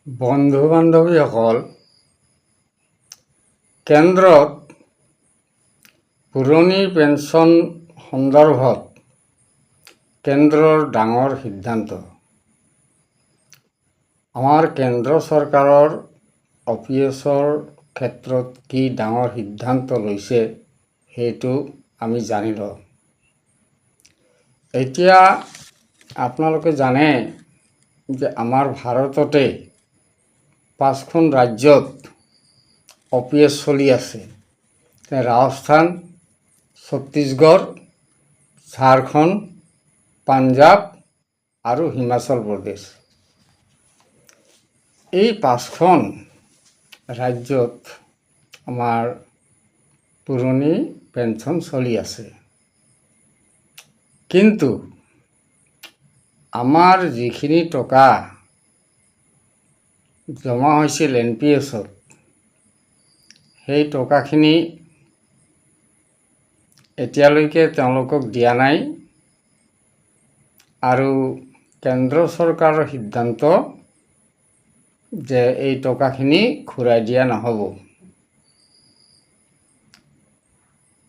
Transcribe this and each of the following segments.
বন্ধু বান্ধৱীসকল, কেন্দ্ৰত পুৰণি পেঞ্চন সন্দৰ্ভত কেন্দ্ৰৰ ডাঙৰ সিদ্ধান্ত। আমাৰ কেন্দ্ৰ চৰকাৰৰ অপিএছৰ ক্ষেত্ৰত কি ডাঙৰ সিদ্ধান্ত লৈছে সেইটো আমি জানি লওঁ। এতিয়া আপোনালোকে জানে যে আমাৰ ভাৰততে 5খন ৰাজ্যত অপিএছ চলি আছে। ৰাজস্থান, ছত্তীশগড়, ঝাৰখণ্ড, পাঞ্জাৱ আৰু হিমাচল প্ৰদেশ। এই 5খন ৰাজ্যত আমাৰ পুৰণি পেঞ্চন চলি আছে। কিন্তু আমাৰ যিখিনি টকা জমা হৈছিল NPS-ত, সেই টকাখিনি এতিয়ালৈকে তেওঁলোকক দিয়া নাই আৰু কেন্দ্ৰ চৰকাৰৰ সিদ্ধান্ত যে এই টকাখিনি ঘূৰাই দিয়া নহ'ব।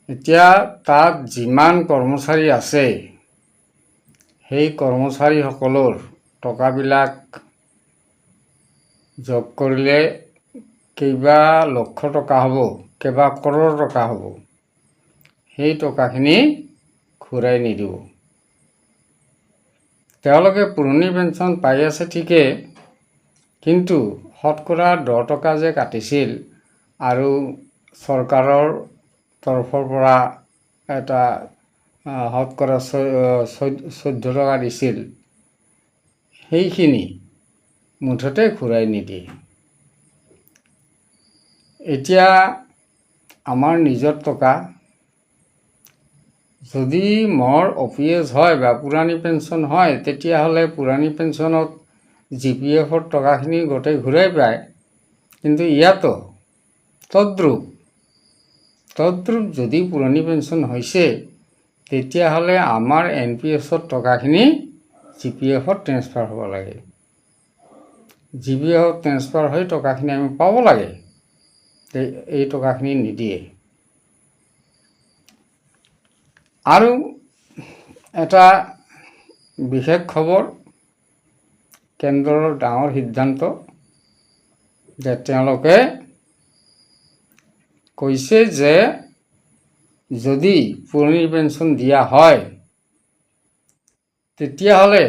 এতিয়া তাত যিমান কৰ্মচাৰী আছে, সেই কৰ্মচাৰীসকলৰ টকাবিলাক যোগ কৰিলে কেইবা লক্ষ টকা হ'ব, কেইবা কৰোৰ টকা হ'ব। সেই টকাখিনি ঘূৰাই নিদিব। তেওঁলোকে পুৰণি পেঞ্চন পাই আছে ঠিকেই, কিন্তু শতকৰা 10 টকা যে কাটিছিল আৰু চৰকাৰৰ তৰফৰ পৰা এটা শতকৰা 14 টকা দিছিল, সেইখিনি মুঠতে ঘূৰাই নিদিয়ে। এতিয়া আমাৰ নিজৰ টকা যদি মোৰ অপিএছ হয় বা পুৰণি পেঞ্চন হয়, তেতিয়াহ'লে পুৰণি পেঞ্চনত GPF-ৰ টকাখিনি গোটেই ঘূৰাই পায়। কিন্তু ইয়াতো তদ্ৰুপ যদি পুৰণি পেঞ্চন হৈছে, তেতিয়াহ'লে আমাৰ NPS-ৰ টকাখিনি GPF-ত ট্ৰেন্সফাৰ হ'ব লাগে। GPF-ত ট্ৰেন্সফাৰ হৈ টকাখিনি আমি পাব লাগে। এই টকাখিনি নিদিয়ে। আৰু এটা বিশেষ খবৰ, কেন্দ্ৰৰ ডাঙৰ সিদ্ধান্ত যে তেওঁলোকে কৈছে যে যদি পুৰণি পেঞ্চন দিয়া হয়, তেতিয়াহ'লে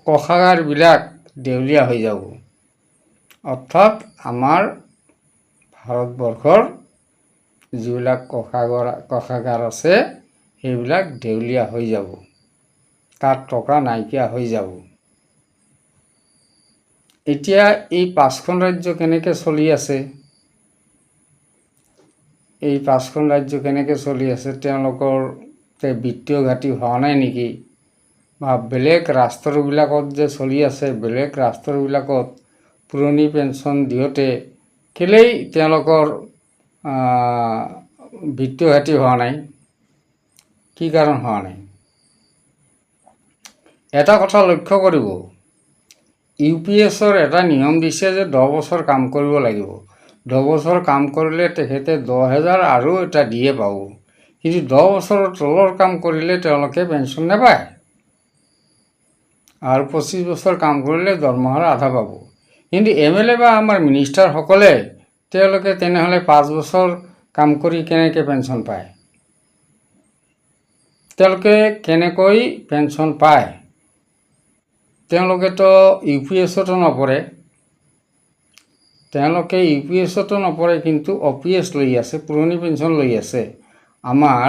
কোষাগাৰবিলাক দেউলীয়া হৈ যাব। অৰ্থাৎ আমাৰ ভাৰতবৰ্ষৰ যিবিলাক কোষাগাৰ আছে, সেইবিলাক দেউলীয়া হৈ যাব। তাত টকা নাইকিয়া হৈ যাব। এতিয়া এই 5খন ৰাজ্য কেনেকৈ চলি আছে? এই 5খন ৰাজ্য কেনেকৈ চলি আছে? তেওঁলোকৰ বিত্তীয় ঘাটি হোৱা নাই নেকি? বা বেলেগ ৰাষ্ট্ৰবিলাকত যে চলি আছে, বেলেগ ৰাষ্ট্ৰবিলাকত পুৰণি পেঞ্চন দিওঁতে কেলেই তেওঁলোকৰ বিত্তীয় ঘাটি হোৱা নাই? কি কাৰণ হোৱা নাই? এটা কথা লক্ষ্য কৰিব, UPS-ৰ এটা নিয়ম দিছে যে 10 বছৰ কাম কৰিব লাগিব। 10 বছৰ কাম কৰিলে তেখেতে 10,000 আৰু এটা দিয়ে পাব। কিন্তু 10 বছৰৰ তলৰ কাম কৰিলে তেওঁলোকে পেঞ্চন নাপায়। আৰু 25 বছৰ কাম কৰিলে দৰমহাৰ আধা পাব। কিন্তু MLA বা আমাৰ মিনিষ্টাৰসকলে তেওঁলোকে তেনেহ'লে 5 বছৰ কাম কৰি কেনেকৈ পেঞ্চন পায়? তেওঁলোকে কেনেকৈ পেঞ্চন পায়? তেওঁলোকেতো UPS-তো নপৰে। তেওঁলোকে UPS-তো নপৰে, কিন্তু OPS লৈ আছে, পুৰণি পেঞ্চন লৈ আছে। আমাৰ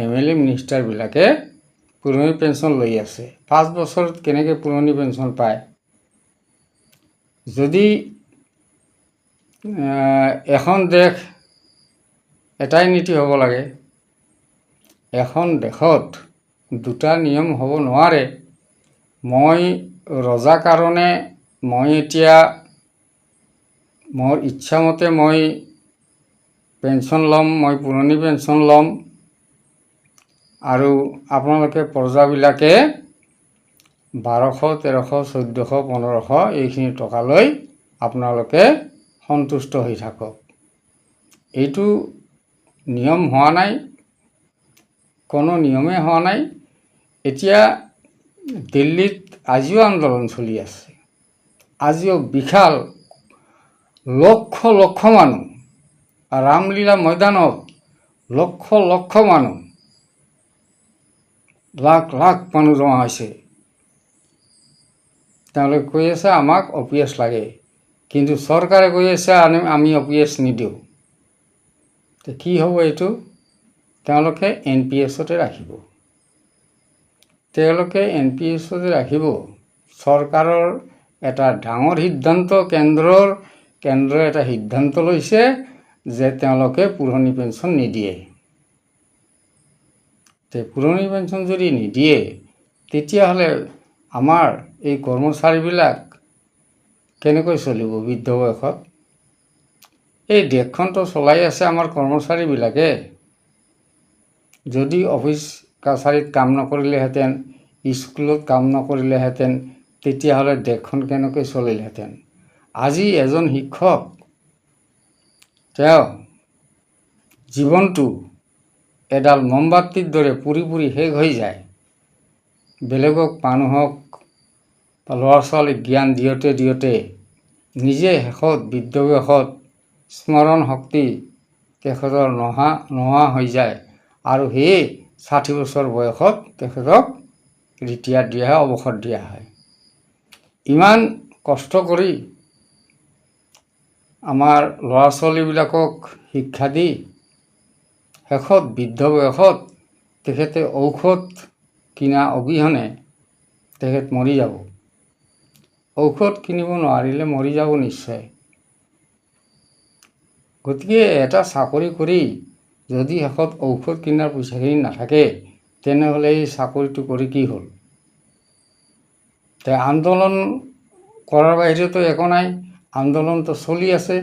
MLA মিনিষ্টাৰবিলাকে পুৰণি পেঞ্চন লৈ আছে। 5 বছৰত কেনেকৈ পুৰণি পেঞ্চন পায়? যদি এখন দেশ এটাই নীতি হ'ব লাগে, এখন দেশত দুটা নিয়ম হ'ব নোৱাৰে। মই ৰজা কাৰণে মই এতিয়া মোৰ ইচ্ছামতে মই পেঞ্চন ল'ম, মই পুৰণি পেঞ্চন ল'ম, আৰু আপোনালোকে প্ৰজাবিলাকে 1200, 1300, 1400, 1500 এইখিনি টকা লৈ আপোনালোকে সন্তুষ্ট হৈ থাকক। এইটো নিয়ম হোৱা নাই, কোনো নিয়মে হোৱা নাই। এতিয়া দিল্লীত আজিও আন্দোলন চলি আছে, আজিও বিশাল লক্ষ লক্ষ মানুহ, ৰামলীলা ময়দানত লক্ষ লক্ষ মানুহ, লাখ লাখ মানুহ জমা হৈছে। তেওঁলোকে কৈ আছে আমাক OPS লাগে, কিন্তু চৰকাৰে কৈ আছে আমি OPS নিদিওঁ। কি হ'ব এইটো? তেওঁলোকে NPS-তে ৰাখিব। তেওঁলোকে NPS-তে ৰাখিব। চৰকাৰৰ এটা ডাঙৰ সিদ্ধান্ত, কেন্দ্ৰই এটা সিদ্ধান্ত লৈছে যে তেওঁলোকে পুৰণি পেঞ্চন নিদিয়ে। পুৰণি পেঞ্চন যদি নিদিয়ে, তেতিয়াহ'লে আমাৰ এই কৰ্মচাৰীবিলাক কেনেকৈ চলিব বৃদ্ধ বয়সত? এই দেশখনটো চলাই আছে আমাৰ কৰ্মচাৰীবিলাকে। যদি অফিচ কাছাৰীত কাম নকৰিলেহেঁতেন, স্কুলত কাম নকৰিলেহেঁতেন, তেতিয়াহ'লে দেশখন কেনেকৈ চলিলেহেঁতেন? আজি এজন শিক্ষক তেওঁ জীৱনটো এডাল মমবাতিৰ দৰে পুৰি পুৰি শেষ হৈ যায়। বেলেগক মানুহক ল'ৰা ছোৱালীক জ্ঞান দিওঁতে নিজে শেষত বৃদ্ধ বয়সত স্মৰণ শক্তি তেখেতৰ নোহোৱা হৈ যায়, আৰু সেয়ে 60 বছৰ বয়সত তেখেতক ৰিটায়াৰ দিয়া হয়, অৱসৰ দিয়া হয়। ইমান কষ্ট কৰি আমাৰ ল'ৰা ছোৱালীবিলাকক শিক্ষা দি শেষত বৃদ্ধ বয়সত তেখেতে ঔষধ কিনা অবিহনে তেখেত মৰি যাব। ঔষধ কিনিব নোৱাৰিলে মৰি যাব নিশ্চয়। গতিকে এটা চাকৰি কৰি যদি শেষত ঔষধ কিনাৰ পইচাখিনি নাথাকে, তেনেহ'লে এই চাকৰিটো কৰি কি হ'ল? আন্দোলন কৰাৰ বাহিৰেতো একো নাই। আন্দোলনটো চলি আছে।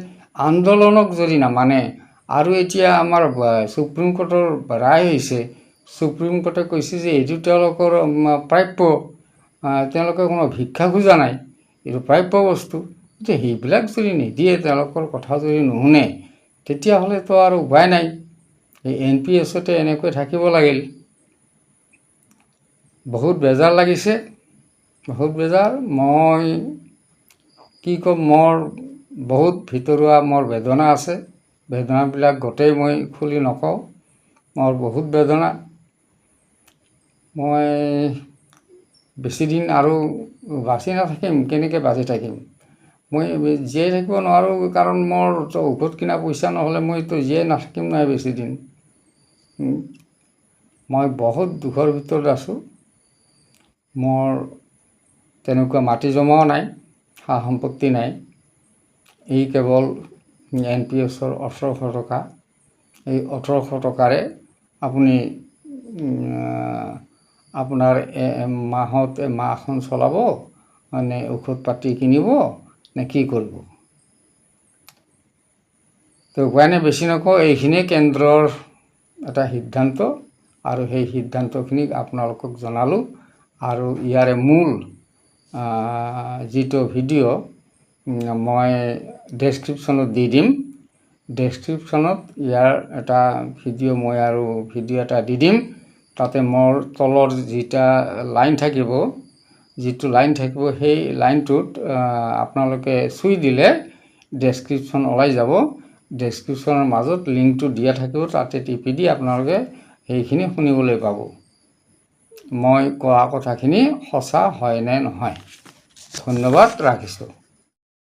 আন্দোলনক যদি নামানে, আৰু এতিয়া আমাৰ সুপ্ৰিম কোৰ্টৰ ৰায় হৈছে, সুপ্ৰিম কোৰ্টে কৈছে যে এইটো তেওঁলোকৰ প্ৰাপ্য, তেওঁলোকে কোনো ভিক্ষা খোজা নাই, এইটো প্ৰাপ্য বস্তু। এতিয়া সেইবিলাক যদি নিদিয়ে, তেওঁলোকৰ কথা যদি নুশুনে, তেতিয়াহ'লেতো আৰু উপায় নাই। এই NPS-তে এনেকৈ থাকিব লাগিল। বহুত বেজাৰ লাগিছে, বহুত বেজাৰ। মই কি ক'ম, মোৰ বহুত ভিতৰুৱা মোৰ বেদনা আছে। বেদনাবিলাক গোটেই মই খুলি নকওঁ। মোৰ বহুত বেদনা। মই বেছিদিন আৰু বাচি নাথাকিম। কেনেকৈ বাচি থাকিম? মই জীয়াই থাকিব নোৱাৰোঁ, কাৰণ মোৰ ঔষধ কিনা পইচা নহ'লে মইতো জীয়াই নাথাকিম নহয় বেছিদিন। মই বহুত দুখৰ ভিতৰত আছোঁ। মোৰ তেনেকুৱা মাটি জমাও নাই, সা সম্পত্তি নাই। এই কেৱল NPS-ৰ 1800 টকা। এই 1800 টকাৰে আপুনি আপোনাৰ মাহখন চলাব, নে ঔষধ পাতি কিনিব, নে কি কৰিব? তো উপায় নাই, বেছি নকওঁ। এইখিনিয়ে কেন্দ্ৰৰ এটা সিদ্ধান্ত, আৰু সেই সিদ্ধান্তখিনিক আপোনালোকক জনালোঁ। আৰু ইয়াৰে মূল যিটো ভিডিঅ' মই ডেছক্ৰিপশ্যনত দি দিম। ডেছক্ৰিপশ্যনত ইয়াৰ এটা ভিডিঅ' এটা দি দিম। তাতে মোৰ তলৰ যিটো লাইন থাকিব, সেই লাইনটোত আপোনালোকে চুই দিলে ডেছক্ৰিপশ্যন ওলাই যাব। ডেছক্ৰিপশ্যনৰ মাজত লিংকটো দিয়া থাকিব, তাতে টিপি দি আপোনালোকে সেইখিনি শুনিবলৈ পাব। মই কোৱা কথাখিনি সঁচা হয় নে নহয়। ধন্যবাদ, ৰাখিছোঁ।